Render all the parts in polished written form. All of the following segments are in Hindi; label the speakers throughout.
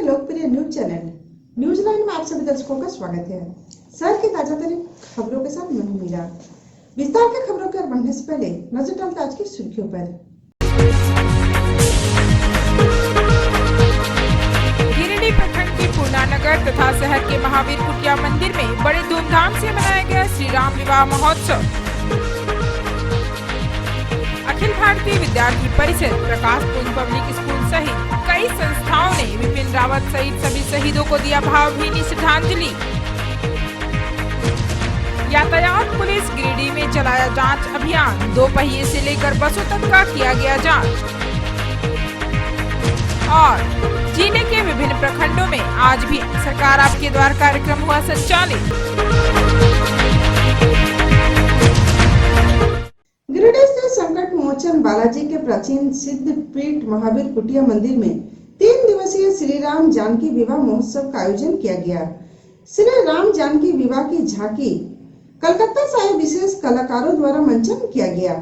Speaker 1: लोकप्रिय न्यूज चैनल न्यूज लाइन में आप सभी दर्शकों का स्वागत है। शहर की ताजा तरीन खबरों के साथ मैं हूं मीरा। विस्तार के खबरों की ओर बढ़ने से पहले नजर डालते आज की सुर्खियों पर।
Speaker 2: गिरिडीह प्रखंड के पूर्णानगर तथा शहर के महावीर कुटिया मंदिर में बड़े धूमधाम से मनाया गया श्री राम विवाह महोत्सव। अखिल भारतीय विद्यार्थी परिषद, प्रकाश पुंज पब्लिक स्कूल सहित कई संस्थाओं ने विपिन रावत सहित सभी शहीदों को दिया भावभीनी श्रद्धांजलि। यातायात पुलिस गिरिडीह में चलाया जांच अभियान, 2 पहिए से लेकर बसों तक का किया गया जांच। और जिले के विभिन्न प्रखंडों में आज भी सरकार आपके द्वार कार्यक्रम हुआ संचालित।
Speaker 1: गिरिडीह से संकट मोचन बालाजी के प्राचीन सिद्ध पीठ महावीर कुटिया मंदिर में 3 दिवसीय श्री राम जानकी विवाह महोत्सव का आयोजन किया गया। श्री राम जानकी विवाह की झांकी कलकत्ता से आए विशेष कलाकारों द्वारा मंचन किया गया।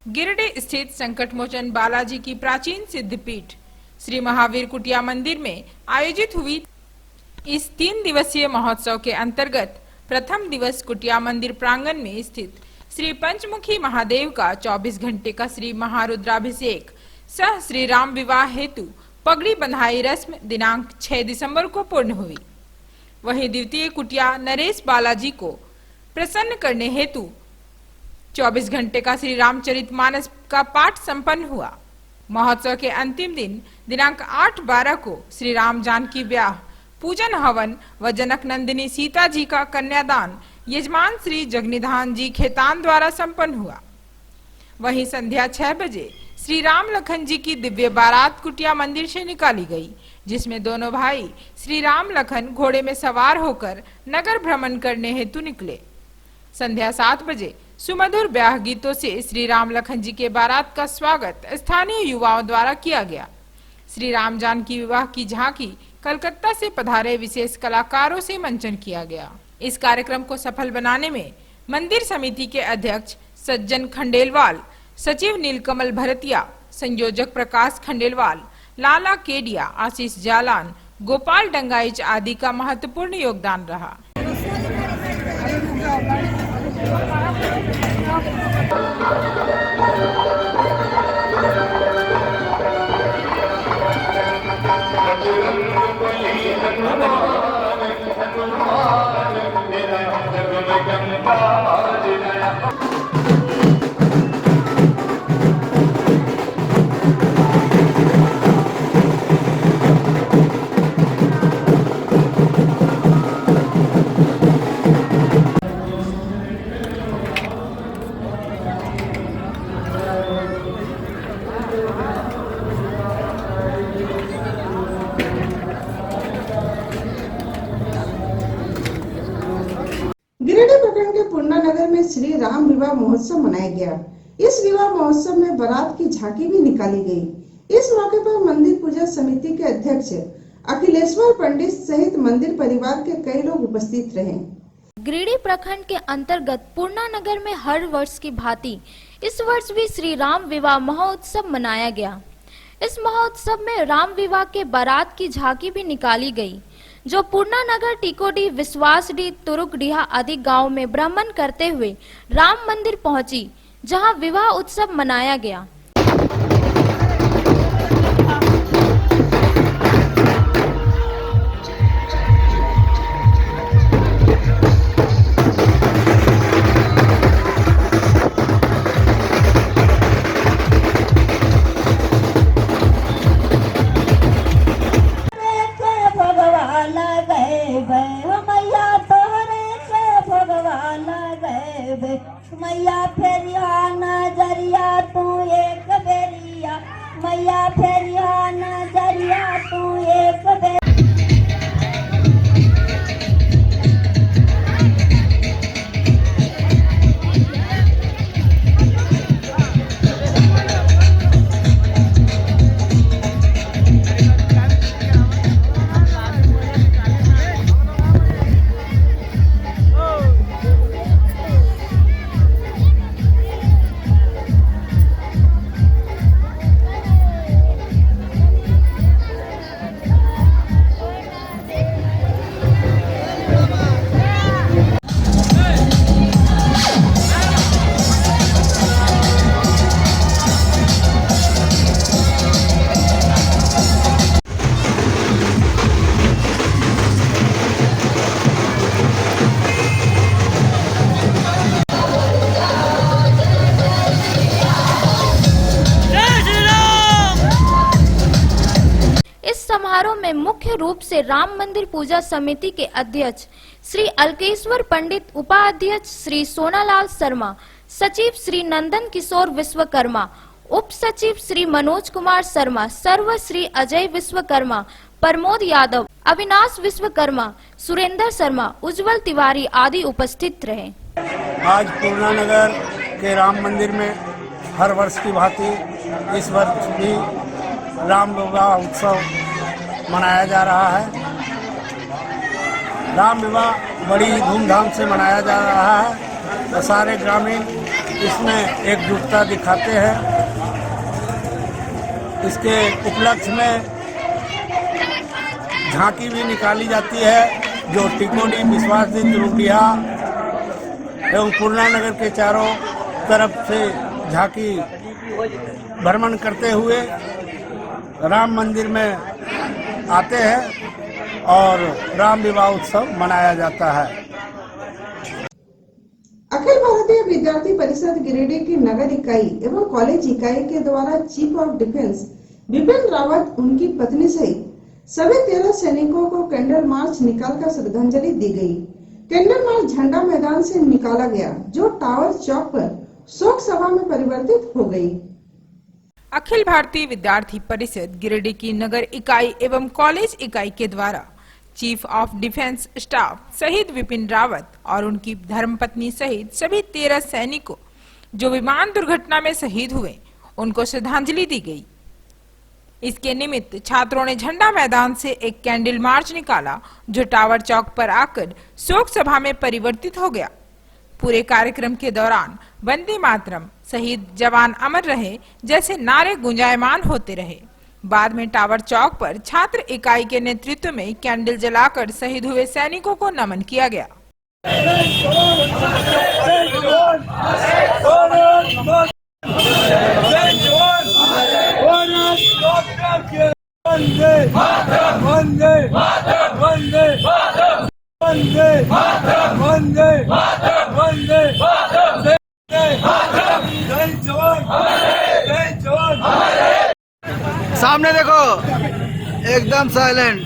Speaker 2: गिरिडीह स्थित संकट मोचन बालाजी की प्राचीन सिद्ध पीठ श्री महावीर कुटिया मंदिर में आयोजित हुई इस 3 दिवसीय महोत्सव के अंतर्गत प्रथम दिवस कुटिया मंदिर प्रांगण में स्थित श्री पंचमुखी महादेव का 24 घंटे का श्री महारुद्राभिषेक सह श्री राम विवाह हेतु पगड़ी बंधाई रस्म दिनांक 6 दिसंबर को पूर्ण हुई। वहीं द्वितीय कुटिया नरेश बालाजी को प्रसन्न करने हेतु 24 घंटे का श्री रामचरितमानस का पाठ संपन्न हुआ। महोत्सव के अंतिम दिन दिनांक 8/12 को श्री राम जानकी ब्याह पूजन हवन व जनक नंदिनी सीता जी का कन्यादान यजमान श्री जगनिधान जी खेतान द्वारा संपन्न हुआ। वहीं संध्या 6 बजे श्री राम लखन जी की दिव्य बारात कुटिया मंदिर से निकाली गई, जिसमें दोनों भाई श्री राम लखन घोड़े में सवार होकर नगर भ्रमण करने हेतु निकले। संध्या 7 बजे सुमधुर ब्याह गीतों से श्री राम लखन जी के बारात का स्वागत स्थानीय युवाओं द्वारा किया गया। श्री राम जानकी विवाह की झांकी कलकत्ता से पधारे विशेष कलाकारों से मंचन किया गया। इस कार्यक्रम को सफल बनाने में मंदिर समिति के अध्यक्ष सज्जन खंडेलवाल, सचिव नीलकमल भरतिया, संयोजक प्रकाश खंडेलवाल, लाला केडिया, आशीष जालान, गोपाल डंगाइच आदि का महत्वपूर्ण योगदान रहा।
Speaker 1: गिरिडीह प्रखंड के पूर्णानगर में श्री राम विवाह महोत्सव मनाया गया। इस विवाह महोत्सव में बारात की झांकी भी निकाली गई। इस मौके पर मंदिर पूजा समिति के अध्यक्ष अखिलेश्वर पंडित सहित मंदिर परिवार के कई लोग उपस्थित रहे।
Speaker 3: गिरिडीह प्रखंड के अंतर्गत पूर्णानगर में हर वर्ष की भांति इस वर्ष भी श्री राम विवाह महोत्सव मनाया गया। इस महोत्सव में राम विवाह के बारात की झांकी भी निकाली गई, जो पूर्णानगर, टिकोडीह, विश्वासडीह, तुरुकडीहा आदि गांव में भ्रमण करते हुए राम मंदिर पहुंची, जहां विवाह उत्सव मनाया गया।
Speaker 4: मैया फेरिया नजरिया तू एक बेरिया, मैया फेरिया नजरिया तू एक बेरिया।
Speaker 3: मुख्य रूप से राम मंदिर पूजा समिति के अध्यक्ष श्री अलकेश्वर पंडित, उपाध्यक्ष श्री सोनालाल शर्मा, सचिव श्री नंदन किशोर विश्वकर्मा, उप सचिव श्री मनोज कुमार शर्मा, सर्व श्री अजय विश्वकर्मा, प्रमोद यादव, अविनाश विश्वकर्मा, सुरेंद्र शर्मा, उज्जवल तिवारी आदि उपस्थित रहे।
Speaker 5: आज पूर्णा नगर के राम मंदिर में हर वर्ष की भांति इस वर्ष भी राम विवाह उत्सव मनाया जा रहा है। राम विवाह बड़ी धूमधाम से मनाया जा रहा है तो सारे ग्रामीण इसमें एकजुटता दिखाते हैं। इसके उपलक्ष्य में झांकी भी निकाली जाती है जो टिकोनी, विश्वासदीप, रुडिया एवं पूर्णा नगर के चारों तरफ से झांकी भ्रमण करते हुए राम मंदिर में आते हैं और राम विवाह उत्सव मनाया जाता है।
Speaker 1: अखिल भारतीय विद्यार्थी परिषद गिरिडीह की नगर इकाई एवं कॉलेज इकाई के द्वारा chief of defence Bipin Rawat, उनकी पत्नी सहित सभी 13 सैनिकों को कैंडल मार्च निकालकर श्रद्धांजलि दी गई। कैंडल मार्च झंडा मैदान से निकाला गया जो टावर चौक पर शोक सभा में परिवर्तित हो गई।
Speaker 2: अखिल भारतीय विद्यार्थी परिषद गिरिडीह की नगर इकाई एवं कॉलेज इकाई के द्वारा चीफ ऑफ डिफेंस स्टाफ शहीद विपिन रावत और उनकी धर्मपत्नी सहित सभी 13 सैनिकों जो विमान दुर्घटना में शहीद हुए उनको श्रद्धांजलि दी गई। इसके निमित्त छात्रों ने झंडा मैदान से एक कैंडल मार्च निकाला जो टावर चौक पर आकर शोक सभा में परिवर्तित हो गया। पूरे कार्यक्रम के दौरान वंदे मातरम, शहीद जवान अमर रहे जैसे नारे गुंजायमान होते रहे। बाद में टावर चौक पर छात्र इकाई के नेतृत्व में कैंडल जलाकर शहीद हुए सैनिकों को नमन किया गया।
Speaker 6: सामने देखो, एकदम साइलेंट।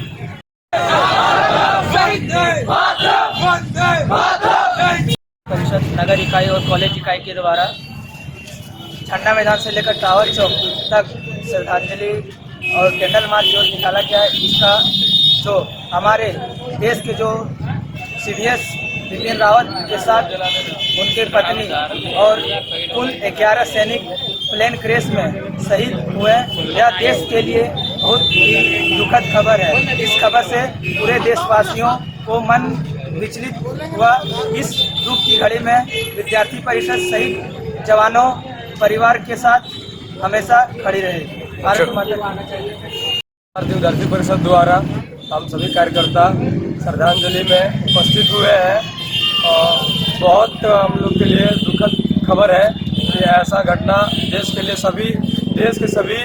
Speaker 7: परिषद नगर इकाई और कॉलेज इकाई के द्वारा झंडा मैदान से लेकर टावर चौक तक श्रद्धांजलि और कैंडल मार्च जो निकाला गया है, इसका जो हमारे देश के जो CDS बिपिन रावत के साथ उनके पत्नी और कुल 11 सैनिक प्लेन क्रैश में शहीद हुए, यह देश के लिए बहुत ही दुखद खबर है। इस खबर से पूरे देशवासियों को मन विचलित हुआ। इस दुख की घड़ी में विद्यार्थी परिषद शहीद जवानों परिवार के साथ हमेशा खड़ी रहे। भारत माता
Speaker 8: भारतीय विद्यार्थी परिषद द्वारा हम सभी कार्यकर्ता श्रद्धांजलि में उपस्थित हुए हैं और बहुत हम लोग के लिए दुखद खबर है कि ऐसा घटना देश के सभी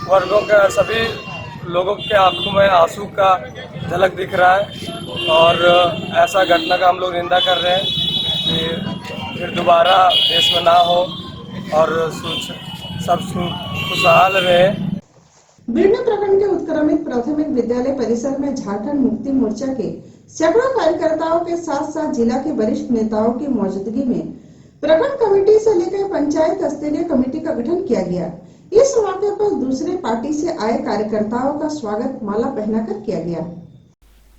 Speaker 8: वर्गों के सभी लोगों के आंखों में आंसू का झलक दिख रहा है और ऐसा घटना का हम लोग निंदा कर रहे हैं कि फिर दोबारा देश में ना हो और सब खुशहाल रहे।
Speaker 1: बीडनी प्रखंड के उत्क्रमित प्राथमिक विद्यालय परिसर में झारखंड मुक्ति मोर्चा के सैकड़ों कार्यकर्ताओं के साथ साथ जिला के वरिष्ठ नेताओं की मौजूदगी में प्रखंड कमेटी से लेकर पंचायत स्तरीय कमेटी का गठन किया गया। इस मौके पर दूसरे पार्टी से आए कार्यकर्ताओं का स्वागत माला पहनाकर किया गया।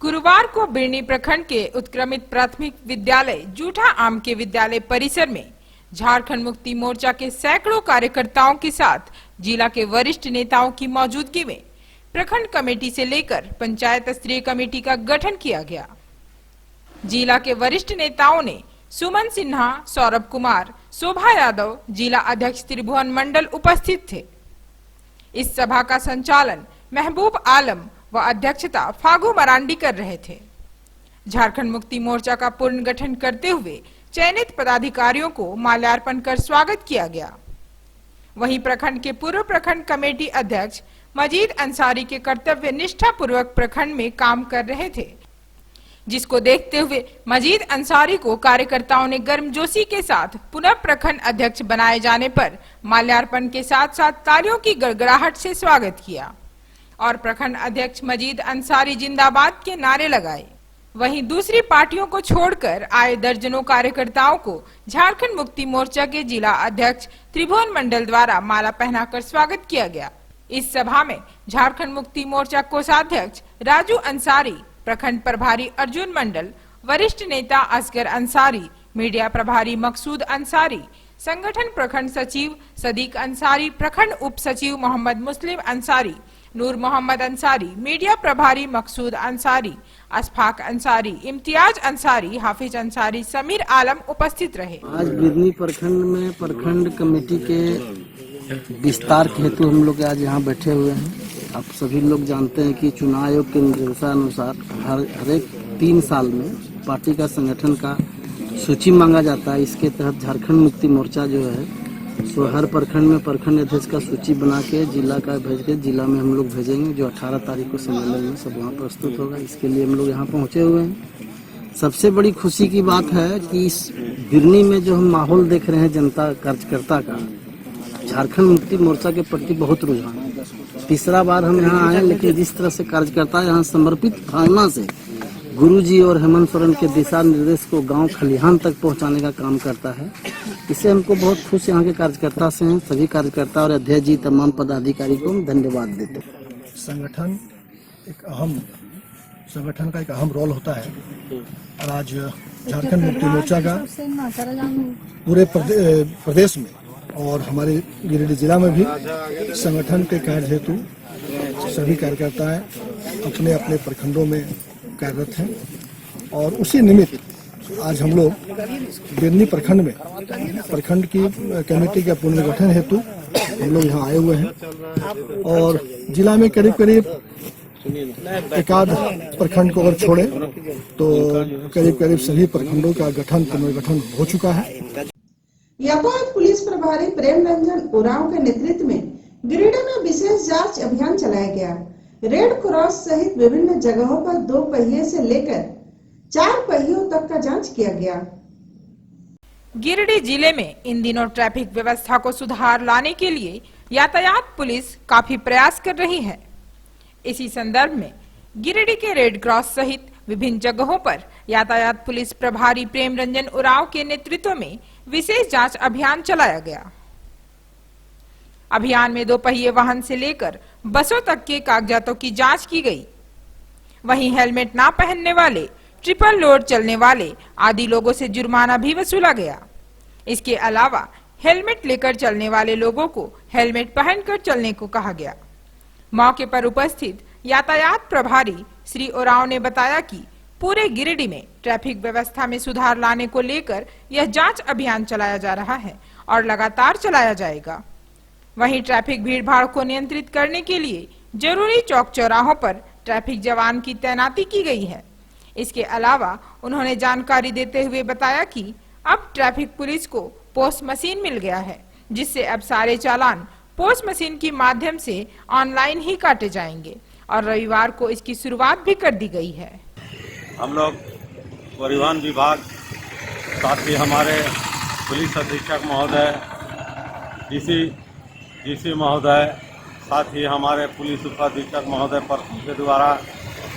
Speaker 2: गुरुवार को बीडनी प्रखंड के उत्क्रमित प्राथमिक विद्यालय जूठा आम के विद्यालय परिसर में झारखंड मुक्ति मोर्चा के सैकड़ों कार्यकर्ताओं के साथ जिला के वरिष्ठ नेताओं की मौजूदगी में प्रखंड कमेटी से लेकर पंचायत स्तरीय कमेटी का गठन किया गया। जिला के वरिष्ठ नेताओं ने सुमन सिन्हा, सौरभ कुमार, शोभा यादव, जिला अध्यक्ष त्रिभुवन मंडल उपस्थित थे। इस सभा का संचालन महबूब आलम व अध्यक्षता फागू मरांडी कर रहे थे। झारखंड मुक्ति मोर्चा का पूर्ण गठन करते हुए चयनित पदाधिकारियों को माल्यार्पण कर स्वागत किया गया। वहीं प्रखंड के पूर्व प्रखंड कमेटी अध्यक्ष मजीद अंसारी के कर्तव्य निष्ठा पूर्वक प्रखंड में काम कर रहे थे, जिसको देखते हुए मजीद अंसारी को कार्यकर्ताओं ने गर्मजोशी के साथ पुनः प्रखंड अध्यक्ष बनाए जाने पर माल्यार्पण के साथ साथ तालियों की गड़गड़ाहट से स्वागत किया और प्रखंड अध्यक्ष मजीद अंसारी जिंदाबाद के नारे लगाए। वहीं दूसरी पार्टियों को छोड़कर आए दर्जनों कार्यकर्ताओं को झारखंड मुक्ति मोर्चा के जिला अध्यक्ष त्रिभुवन मंडल द्वारा माला पहनाकर स्वागत किया गया। इस सभा में झारखंड मुक्ति मोर्चा कोषाध्यक्ष राजू अंसारी, प्रखंड प्रभारी अर्जुन मंडल, वरिष्ठ नेता असगर अंसारी, मीडिया प्रभारी मकसूद अंसारी, संगठन प्रखंड सचिव सदीक अंसारी, प्रखंड उप सचिव मोहम्मद मुस्लिम अंसारी, नूर मोहम्मद अंसारी, मीडिया प्रभारी मकसूद अंसारी, अशफाक अंसारी, इम्तियाज अंसारी, हाफिज अंसारी, समीर आलम उपस्थित रहे।
Speaker 9: आज बिरनी प्रखंड में प्रखंड कमेटी के विस्तार के हेतु हम लोग आज यहाँ बैठे हुए हैं। आप सभी लोग जानते हैं कि चुनाव आयोग के निर्देशानुसार हर एक 3 साल में पार्टी का संगठन का सूची मांगा जाता है। इसके तहत झारखंड मुक्ति मोर्चा जो है सो हर प्रखंड में प्रखंड अध्यक्ष का सूची बना के जिला का भेज के जिला में हम लोग भेजेंगे, जो 18 तारीख को सम्मेलन में सब वहाँ प्रस्तुत होगा। इसके लिए हम लोग यहाँ पहुँचे हुए हैं। सबसे बड़ी खुशी की बात है कि इस बिरनी में जो हम माहौल देख रहे हैं जनता कार्यकर्ता का, झारखंड मुक्ति मोर्चा के प्रति बहुत रुझान है। तीसरा बार हम यहाँ आए, लेकिन जिस तरह से कार्यकर्ता यहाँ समर्पित भावना से गुरुजी और हेमंत सोरेन के दिशा निर्देश को गांव खलिहान तक पहुंचाने का काम करता है, इससे हमको बहुत खुश यहाँ के कार्यकर्ता से हैं। सभी कार्यकर्ता और अध्यक्ष जी, तमाम पदाधिकारी को हम धन्यवाद देते हैं।
Speaker 10: संगठन का एक अहम रोल होता है और आज झारखंड मुक्ति मोर्चा का पूरे प्रदेश में और हमारे गिरिडीह जिला में भी संगठन के कार्य हेतु सभी कार्यकर्ता अपने अपने प्रखंडों में कार्यरत हैं और उसी निमित्त आज हम लोग बिरनी प्रखंड में प्रखंड की कमेटी का पुनर्गठन हेतु हम लोग यहाँ आए हुए हैं और जिला में करीब करीब एकाध प्रखंड को अगर छोड़े तो करीब सभी प्रखंडों का पुनर्गठन हो चुका है।
Speaker 1: यातायात पुलिस प्रभारी प्रेम रंजन उरांव के नेतृत्व में गिरिडीह में विशेष जांच अभियान चलाया गया। रेड क्रॉस सहित विभिन्न जगहों पर 2 पहिए से लेकर 4 पहियों तक का जांच किया गया।
Speaker 2: गिरिडीह जिले में इन दिनों ट्रैफिक व्यवस्था को सुधार लाने के लिए यातायात पुलिस काफी प्रयास कर रही है। इसी संदर्भ में गिरिडीह के रेड क्रॉस सहित विभिन्न जगहों पर यातायात पुलिस प्रभारी प्रेम रंजन उरांव के नेतृत्व में विशेष जांच अभियान चलाया गया। अभियान में 2 पहिए वाहन से लेकर बसों तक के कागजातों की जांच की गई। वहीं हेलमेट ना पहनने वाले, ट्रिपल लोड चलने वाले आदि लोगों से जुर्माना भी वसूला गया। इसके अलावा हेलमेट लेकर चलने वाले लोगों को हेलमेट पहनकर चलने को कहा गया। मौके पर उपस्थित यातायात प्रभारी श्री उरांव ने बताया कि पूरे गिरिडीह में ट्रैफिक व्यवस्था में सुधार लाने को लेकर यह जांच अभियान चलाया जा रहा है और लगातार चलाया जाएगा। वहीं ट्रैफिक भीड़भाड़ को नियंत्रित करने के लिए जरूरी चौक चौराहों पर ट्रैफिक जवान की तैनाती की गई है। इसके अलावा उन्होंने जानकारी देते हुए बताया कि अब ट्रैफिक पुलिस को पोस्ट मशीन मिल गया है, जिससे अब सारे चालान पोस्ट मशीन के माध्यम से ऑनलाइन ही काटे जाएंगे और रविवार को इसकी शुरुआत भी कर दी गई है।
Speaker 11: हम लोग परिवहन विभाग, साथ ही हमारे पुलिस अधीक्षक महोदय, डीसी महोदय, साथ ही हमारे पुलिस उपाधीक्षक महोदय पर के द्वारा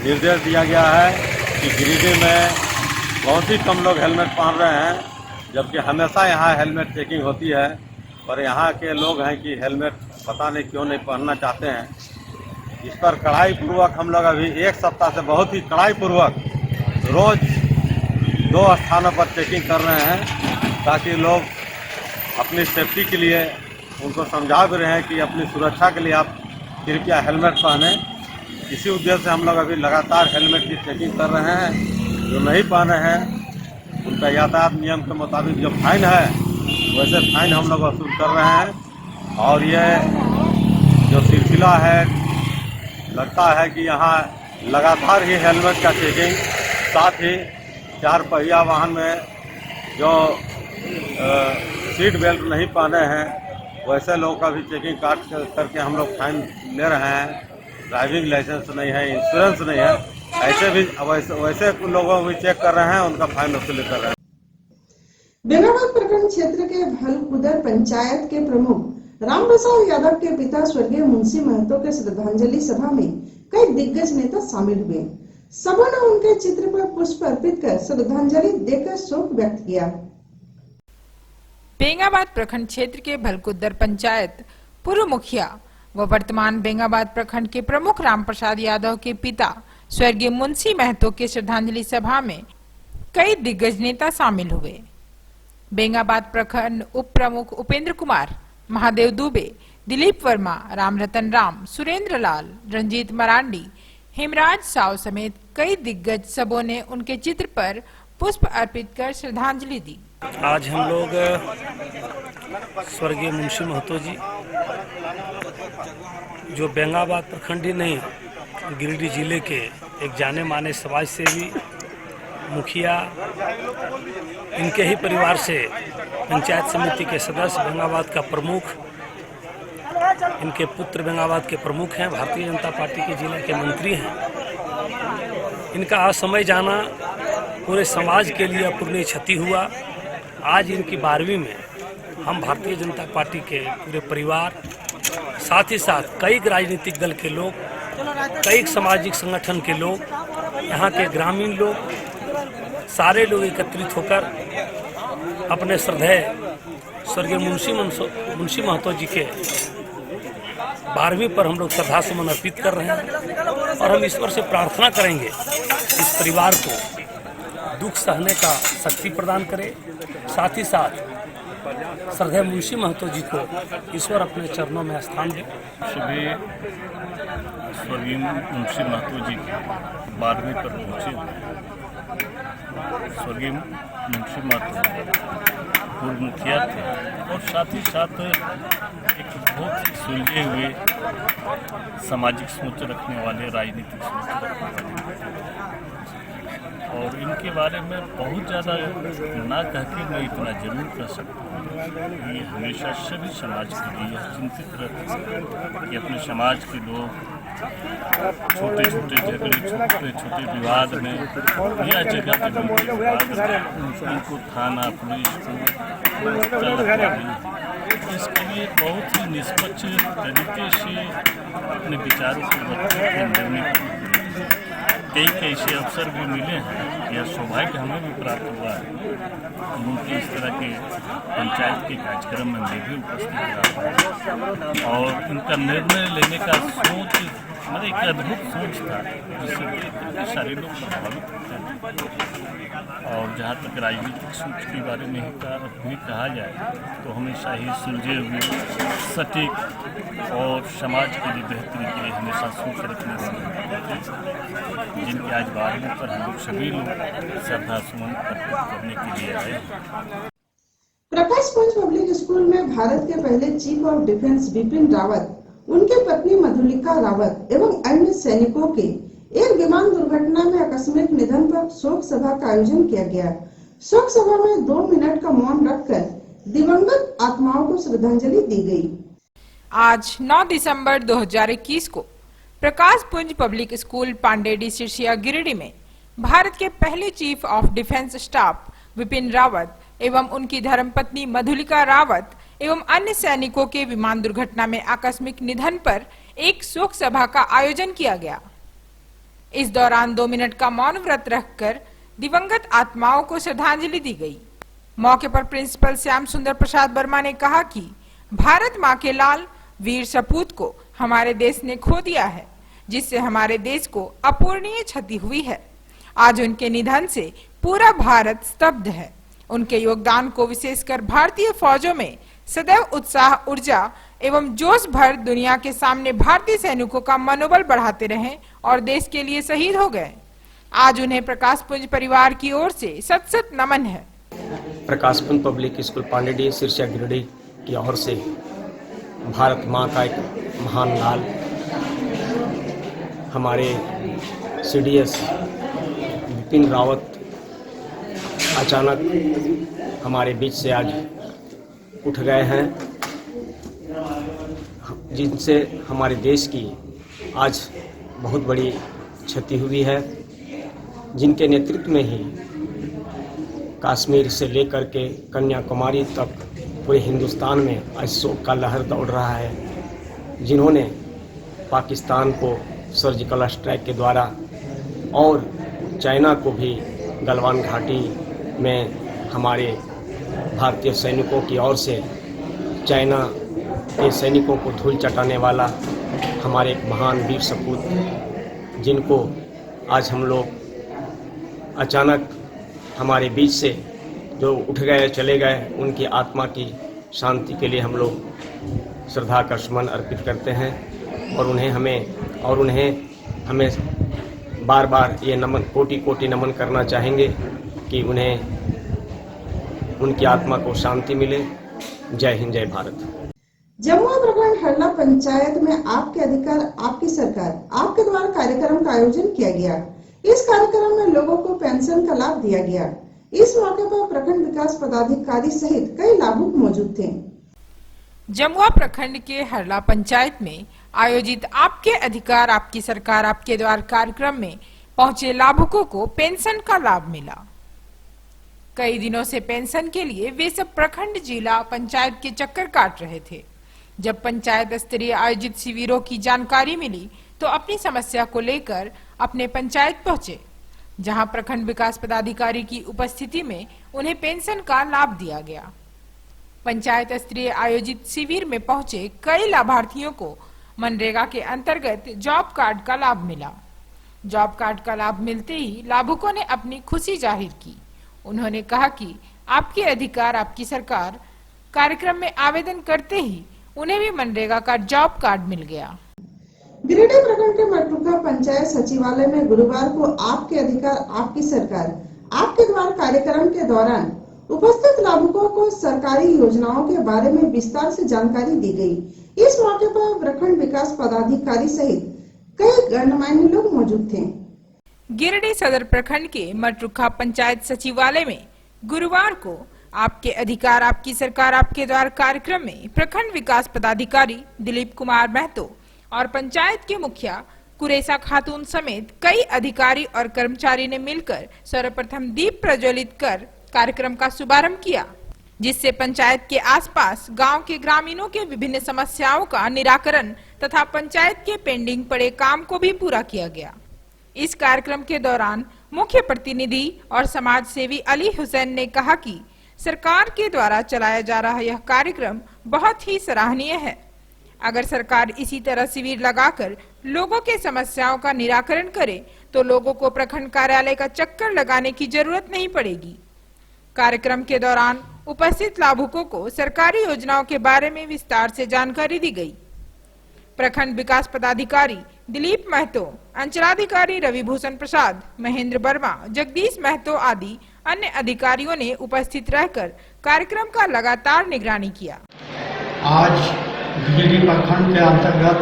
Speaker 11: निर्देश दिया गया है कि गिरिडीह में बहुत ही कम लोग हेलमेट पहन रहे हैं, जबकि हमेशा यहाँ हेलमेट चेकिंग होती है। पर यहाँ के लोग हैं कि हेलमेट पता नहीं क्यों नहीं पहनना चाहते हैं। इस पर कड़ाई पूर्वक हम लोग अभी 1 सप्ताह से बहुत ही कड़ाई पूर्वक रोज 2 स्थानों पर चेकिंग कर रहे हैं, ताकि लोग अपनी सेफ्टी के लिए उनको समझा भी रहे हैं कि अपनी सुरक्षा के लिए आप कृपया हेलमेट पहने। इसी उद्देश्य से हम लोग अभी लगातार हेलमेट की चेकिंग कर रहे हैं। जो नहीं पहने हैं उनका यातायात नियम के मुताबिक जो फाइन है वैसे फाइन हम लोग वसूल कर रहे हैं। और ये जो सिलसिला है, लगता है कि यहाँ लगातार ही हेलमेट का चेकिंग, साथ ही 4 पहिया वाहन में जो सीट बेल्ट नहीं पहने हैं वैसे लोगों का भी चेकिंग काट करके हम लोग फाइन ले रहे हैं। ड्राइविंग लाइसेंस नहीं है, इंश्योरेंस नहीं है, ऐसे भी वैसे लोगों को भी चेक कर रहे हैं, उनका फाइन वसूली कर रहे हैं।
Speaker 1: बेंगाबाद प्रखंड क्षेत्र के भलकुदर पंचायत के प्रमुख रामप्रसाद यादव के पिता स्वर्गीय मुंशी महतो के श्रद्धांजलि सभा में कई दिग्गज नेता शामिल हुए। सभा ने उनके चित्र पर पुष्प अर्पित कर श्रद्धांजलि देकर शोक व्यक्त किया।
Speaker 2: बेंगाबाद प्रखंड क्षेत्र के भलकुद्दर पंचायत पूर्व मुखिया व वर्तमान बेंगाबाद प्रखंड के प्रमुख रामप्रसाद यादव के पिता स्वर्गीय मुंशी महतो के श्रद्धांजलि सभा में कई दिग्गज नेता शामिल हुए। बेंगाबाद प्रखंड उप प्रमुख उपेंद्र कुमार, महादेव दुबे, दिलीप वर्मा, रामरतन राम, सुरेंद्र लाल, रंजीत मरांडी, हेमराज साव समेत कई दिग्गज सबों ने उनके चित्र पर पुष्प अर्पित कर श्रद्धांजलि दी।
Speaker 12: आज हम लोग स्वर्गीय मुंशी महतो जी, जो बेंगाबाद प्रखंड ही नहीं गिरिडीह जिले के एक जाने माने समाज सेवी, मुखिया, इनके ही परिवार से पंचायत समिति के सदस्य, बेंगाबाद का प्रमुख, इनके पुत्र बेंगाबाद के प्रमुख हैं, भारतीय जनता पार्टी के जिले के मंत्री हैं। इनका असमय जाना पूरे समाज के लिए अपूरणीय क्षति हुआ। आज इनकी 12वीं में हम भारतीय जनता पार्टी के पूरे परिवार, साथ ही साथ कई राजनीतिक दल के लोग, कई सामाजिक संगठन के लोग, यहाँ के ग्रामीण लोग, सारे लोग एकत्रित होकर अपने श्रद्धेय स्वर्गीय मुंशी महतो जी के 12वीं पर हम लोग श्रद्धा सुमन अर्पित कर रहे हैं। और हम ईश्वर से प्रार्थना करेंगे इस परिवार को दुख सहने का शक्ति प्रदान करे, साथ ही साथ श्रद्धेय मुंशी महतो जी को ईश्वर अपने चरणों में स्थान दे।
Speaker 11: सभी स्वर्गीय मुंशी महतो जी 12वीं पर पहुँचे हुए। स्वर्गीय मुंशी महतो पूर्व मुखिया थे और साथ ही साथ एक बहुत सुलझे हुए सामाजिक सोच रखने वाले, राजनीतिक सोच रखने वाले, और इनके बारे में बहुत ज़्यादा ना कह के मैं इतना जरूर कह सकता हूँ, ये हमेशा सभी समाज के लिए चिंतित रहते हैं कि अपने समाज के लोग छोटे छोटे झगड़े, छोटे छोटे विवाद में या जगह जमीन के विवाद में उनको थाना पुलिस को इसके लिए बहुत ही निष्पक्ष तरीके से अपने विचारों को निर्णय कई ऐसे अवसर भी मिले हैं, यह सौभाग्य हमें भी प्राप्त हुआ है। उनके इस तरह के पंचायत के कार्यक्रम में मैं भी उपस्थित रहा और इनका निर्णय लेने का सोच मतलब एक अद्भुत सोच था, जिससे सारे लोग प्रभावित होते हैं। और जहाँ तक राजनीतिक सोच के बारे में ही कहा जाए तो हमेशा ही सुलझे हुए, सटीक और समाज के लिए बेहतरी के लिए हमेशा सोच रखने वाले, जिनके आज 12वीं पर हम लोग सभी लोग श्रद्धा सुमन अर्पित करने के लिए आए।
Speaker 1: प्रकाशपुंज पब्लिक स्कूल में भारत के पहले chief of defence Bipin Rawat, उनकी पत्नी मधुलिका रावत एवं अन्य सैनिकों के एक विमान दुर्घटना में आकस्मिक निधन पर शोक सभा का आयोजन किया गया। शोक सभा में 2 मिनट का मौन रखकर दिवंगत आत्माओं को श्रद्धांजलि दी गई।
Speaker 2: आज 9 दिसंबर 2021 को प्रकाशपुंज पब्लिक स्कूल पांडेडी सिरसिया गिरिडीह में भारत के पहले chief of defence staff Bipin Rawat एवं उनकी धर्मपत्नी मधुलिका रावत एवं अन्य सैनिकों के विमान दुर्घटना में आकस्मिक निधन पर एक शोक सभा का आयोजन किया गया। इस दौरान 2 मिनट का मौन व्रत रखकर दिवंगत आत्माओं को श्रद्धांजलि दी गई। मौके पर प्रिंसिपल श्याम सुंदर प्रसाद वर्मा ने कहा कि भारत माँ के लाल वीर सपूत को हमारे देश ने खो दिया है, जिससे हमारे देश को अपूरणीय क्षति हुई है। आज उनके निधन से पूरा भारत स्तब्ध है। उनके योगदान को विशेषकर भारतीय फौजों में सदैव उत्साह, ऊर्जा एवं जोश भर दुनिया के सामने भारतीय सैनिकों का मनोबल बढ़ाते रहे और देश के लिए शहीद हो गए। आज उन्हें प्रकाशपुंज परिवार की ओर से सत सत नमन है।
Speaker 13: प्रकाशपुंज पब्लिक स्कूल पांडेडी सिरसिया गिरिडीह की ओर से भारत माँ का एक महान लाल, हमारे CDS बिपिन रावत अचानक हमारे बीच से आज उठ गए हैं, जिनसे हमारे देश की आज बहुत बड़ी क्षति हुई है, जिनके नेतृत्व में ही कश्मीर से लेकर के कन्याकुमारी तक पूरे हिंदुस्तान में आज शोक का लहर दौड़ रहा है, जिन्होंने पाकिस्तान को सर्जिकल स्ट्राइक के द्वारा और चाइना को भी गलवान घाटी में हमारे भारतीय सैनिकों की ओर से चाइना के सैनिकों को धूल चटाने वाला हमारे एक महान वीर सपूत, जिनको आज हम लोग अचानक हमारे बीच से जो उठ गए चले गए, उनकी आत्मा की शांति के लिए हम लोग श्रद्धा का सुमन अर्पित करते हैं और उन्हें हमें बार बार ये नमन कोटि कोटि नमन करना चाहेंगे कि उन्हें उनकी आत्मा को शांति मिले। जय हिंद, जय भारत।
Speaker 1: जमुआ प्रखंड हरला पंचायत में आपके अधिकार आपकी सरकार आपके द्वारा कार्यक्रम का आयोजन किया गया। इस कार्यक्रम में लोगों को पेंशन का लाभ दिया गया। इस मौके पर प्रखंड विकास पदाधिकारी सहित कई लाभुक मौजूद थे।
Speaker 2: जमुआ प्रखंड के हरला पंचायत में आयोजित आपके अधिकार आपकी सरकार आपके द्वार कार्यक्रम में पहुंचे लाभुकों को पेंशन का लाभ मिला। कई दिनों से पेंशन के लिए वे सब प्रखंड जिला पंचायत के चक्कर काट रहे थे। जब पंचायत स्तरीय आयोजित शिविरों की जानकारी मिली तो अपनी समस्या को लेकर अपने पंचायत पहुंचे, जहां प्रखंड विकास पदाधिकारी की उपस्थिति में उन्हें पेंशन का लाभ दिया गया। पंचायत स्तरीय आयोजित शिविर में पहुंचे कई लाभार्थियों को मनरेगा के अंतर्गत जॉब कार्ड का लाभ मिला। जॉब कार्ड का लाभ मिलते ही लाभुकों ने अपनी खुशी जाहिर की। उन्होंने कहा कि आपके अधिकार आपकी सरकार कार्यक्रम में आवेदन करते ही उन्हें भी मनरेगा का जॉब कार्ड मिल गया।
Speaker 1: गिरिडीह प्रखंड के मटरुखा पंचायत सचिवालय में गुरुवार को आपके अधिकार आपकी सरकार आपके द्वार कार्यक्रम के दौरान उपस्थित लाभुकों को सरकारी योजनाओं के बारे में विस्तार से जानकारी दी गई। इस मौके पर प्रखंड विकास पदाधिकारी सहित कई गणमान्य लोग मौजूद थे।
Speaker 2: गिरिडीह सदर प्रखंड के मटरुखा पंचायत सचिवालय में गुरुवार को आपके अधिकार आपकी सरकार आपके द्वार कार्यक्रम में प्रखंड विकास पदाधिकारी दिलीप कुमार महतो और पंचायत के मुखिया कुरेसा खातून समेत कई अधिकारी और कर्मचारी ने मिलकर सर्वप्रथम दीप प्रज्वलित कर कार्यक्रम का शुभारंभ किया, जिससे पंचायत के आसपास गांव के ग्रामीणों के विभिन्न समस्याओं का निराकरण तथा पंचायत के पेंडिंग पड़े काम को भी पूरा किया गया। इस कार्यक्रम के दौरान मुख्य प्रतिनिधि और समाज सेवी अली हुसैन ने कहा कि सरकार के द्वारा चलाया जा रहा यह कार्यक्रम बहुत ही सराहनीय है। अगर सरकार इसी तरह शिविर लगाकर लोगों के समस्याओं का निराकरण करे तो लोगों को प्रखंड कार्यालय का चक्कर लगाने की जरूरत नहीं पड़ेगी। कार्यक्रम के दौरान उपस्थित लाभुकों को सरकारी योजनाओं के बारे में विस्तार से जानकारी दी गई। प्रखंड विकास पदाधिकारी दिलीप महतो, अंचलाधिकारी रविभूषण प्रसाद, महेंद्र वर्मा, जगदीश महतो आदि अन्य अधिकारियों ने उपस्थित रहकर कार्यक्रम का लगातार निगरानी किया।
Speaker 14: आज गिरिडीह प्रखंड के अंतर्गत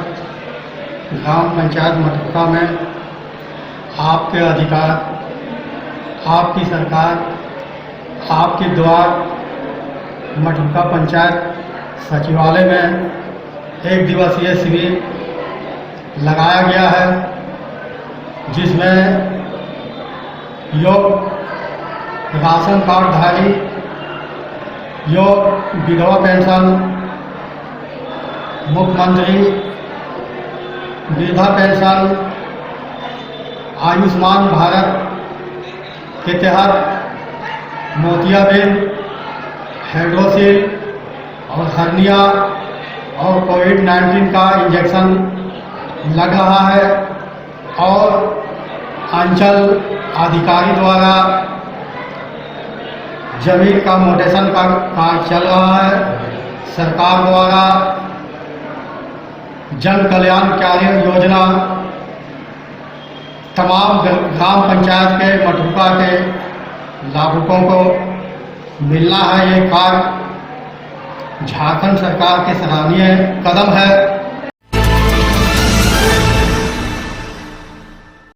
Speaker 14: ग्राम पंचायत मटरुखा में आपके अधिकार आपकी सरकार आपके द्वार मटरुखा पंचायत सचिवालय में एक दिवसीय शिविर लगाया गया है, जिसमें योग राशन कार्ड धारी, योग विधवा पेंशन, मुख्यमंत्री वृद्धा पेंशन, आयुष्मान भारत के तहत मोतियाबिंद, हाइड्रोसिल और हर्निया और कोविड-19 का इंजेक्शन लग रहा है और अंचल अधिकारी द्वारा जमीन का मोटेशन का कार्य चल रहा है। सरकार द्वारा जन कल्याणकारी योजना तमाम ग्राम पंचायत के मटरुखा के लाभुकों को मिलना है। ये कार्य झारखंड सरकार के सराहनीय कदम है।